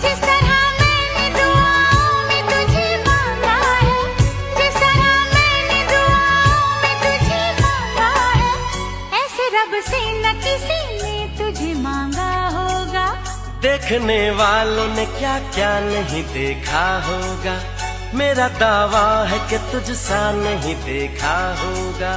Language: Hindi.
जिस तरह मैंने दुआओं में तुझे मांगा है, जिस तरह मैंने दुआओं में तुझे मांगा है, ऐसे रब से न किसी ने तुझे मांगा होगा। देखने वालों ने क्या क्या नहीं देखा होगा, मेरा दावा है कि तुझसा नहीं देखा होगा।